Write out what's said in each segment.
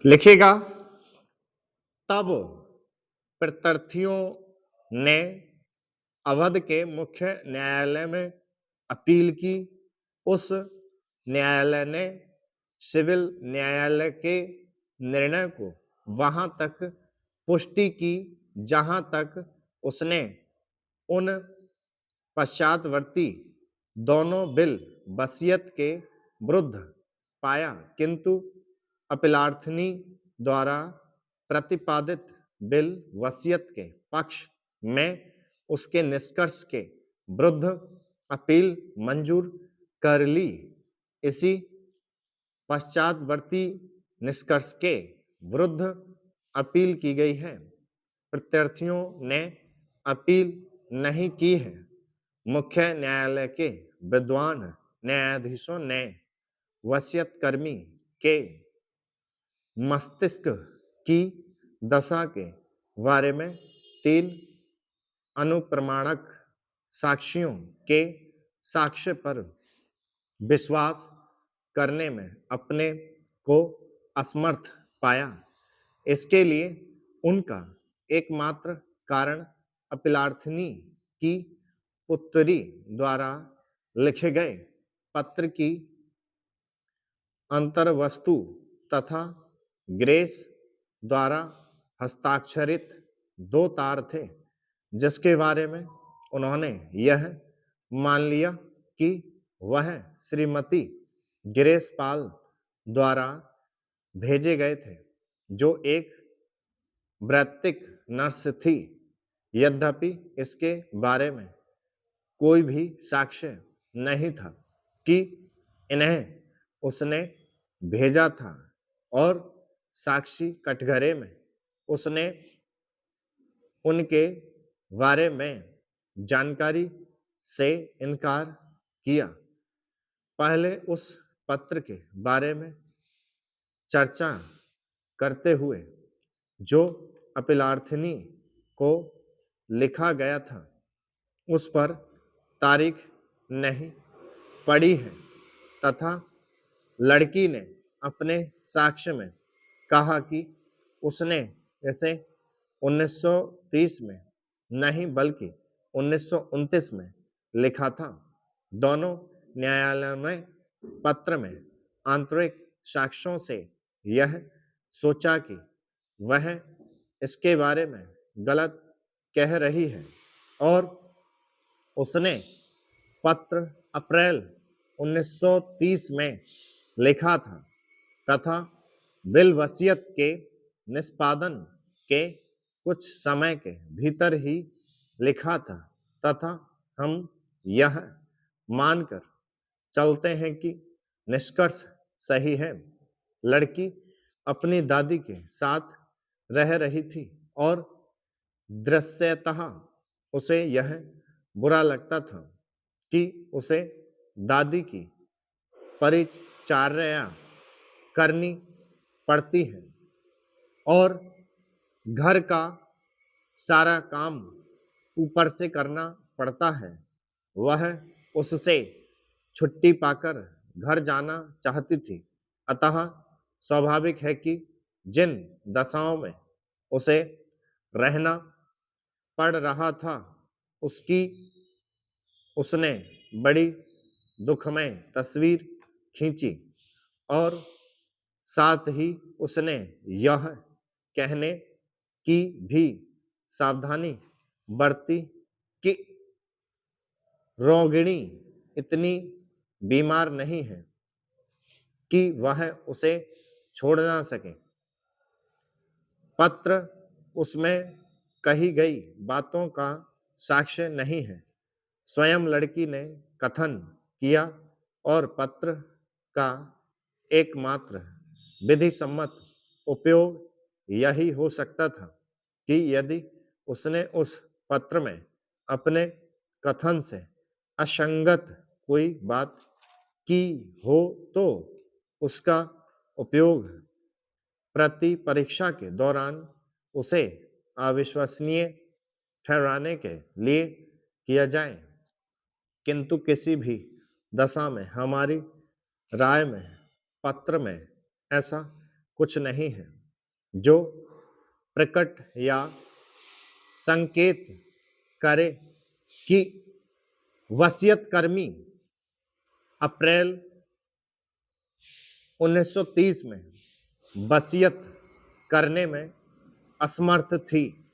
लिखेगा। तब प्रत्यर्थियों ने अवध के मुख्य न्यायालय में अपील की। उस न्यायालय ने सिविल न्यायालय के निर्णय को वहां तक पुष्टि की जहां तक उसने उन पश्चातवर्ती दोनों बिल वसीयत के विरुद्ध पाया, किंतु अपीलार्थी द्वारा प्रतिपादित बिल वसीयत के पक्ष में उसके निष्कर्ष के विरुद्ध अपील मंजूर कर ली। इसी पश्चातवर्ती निष्कर्ष के विरुद्ध अपील की गई है। प्रत्यार्थियों ने अपील नहीं की है। मुख्य न्यायालय के विद्वान न्यायाधीशों ने वसीयतकर्मी के मस्तिष्क की दशा के बारे में 3 अनुप्रमाणक साक्ष्यों के साक्ष्य पर विश्वास करने में अपने को असमर्थ पाया। इसके लिए उनका एकमात्र कारण अपीलार्थी की पुत्री द्वारा लिखे गए पत्र की अंतर्वस्तु तथा ग्रेस द्वारा हस्ताक्षरित 2 तार थे, जिसके बारे में उन्होंने यह मान लिया कि वह श्रीमती ग्रेस पाल द्वारा भेजे गए थे, जो एक वैयक्तिक नर्स थी। यद्यपि इसके बारे में कोई भी साक्ष्य नहीं था कि इन्हें उसने भेजा था, और साक्षी कटघरे में उसने उनके बारे में जानकारी से इनकार किया। पहले उस पत्र के बारे में चर्चा करते हुए जो अपीलार्थिनी को लिखा गया था, उस पर तारीख नहीं पड़ी है, तथा लड़की ने अपने साक्ष्य में कहा कि उसने इसे 1930 में नहीं बल्कि 1929 में लिखा था। दोनों न्यायालयों में पत्र में आंतरिक साक्ष्यों से यह सोचा कि वह इसके बारे में गलत कह रही है, और उसने पत्र अप्रैल 1930 में लिखा था तथा बिल वसीयत के निष्पादन के कुछ समय के भीतर ही लिखा था, तथा हम यह मानकर चलते हैं कि निष्कर्ष सही है। लड़की अपनी दादी के साथ रह रही थी और दृश्यतः उसे यह बुरा लगता था कि उसे दादी की परिचर्या करनी पड़ती है और घर का सारा काम ऊपर से करना पड़ता है। वह उससे छुट्टी पाकर घर जाना चाहती थी, अतः स्वाभाविक है कि जिन दशाओं में उसे रहना पड़ रहा था, उसने बड़ी दुखमय तस्वीर खींची, और साथ ही उसने यह कहने की भी सावधानी बरती कि रोगिणी इतनी बीमार नहीं है कि वह उसे छोड़ ना सके। पत्र उसमें कही गई बातों का साक्ष्य नहीं है। स्वयं लड़की ने कथन किया, और पत्र का एकमात्र विधि सम्मत उपयोग यही हो सकता था कि यदि उसने उस पत्र में अपने कथन से असंगत कोई बात की हो तो उसका उपयोग प्रति परीक्षा के दौरान उसे अविश्वसनीय ठहराने के लिए किया जाए। किंतु किसी भी दशा में हमारी राय में पत्र में ऐसा कुछ नहीं है जो प्रकट या संकेत करे कि वसीयतकर्मी अप्रैल 1930 में वसीयत करने में असमर्थ थी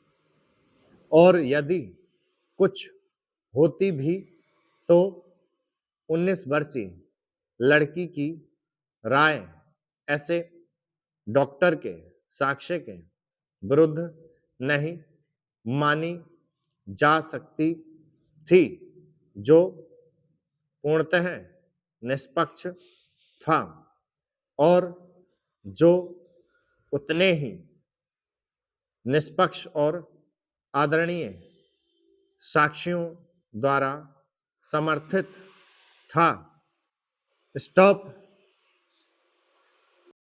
और यदि कुछ होती भी तो 19 वर्षीय लड़की की राय ऐसे डॉक्टर के साक्ष्य के विरुद्ध नहीं मानी जा सकती थी जो पूर्णतः निष्पक्ष था और जो उतने ही निष्पक्ष और आदरणीय साक्षियों द्वारा समर्थित था। स्टॉप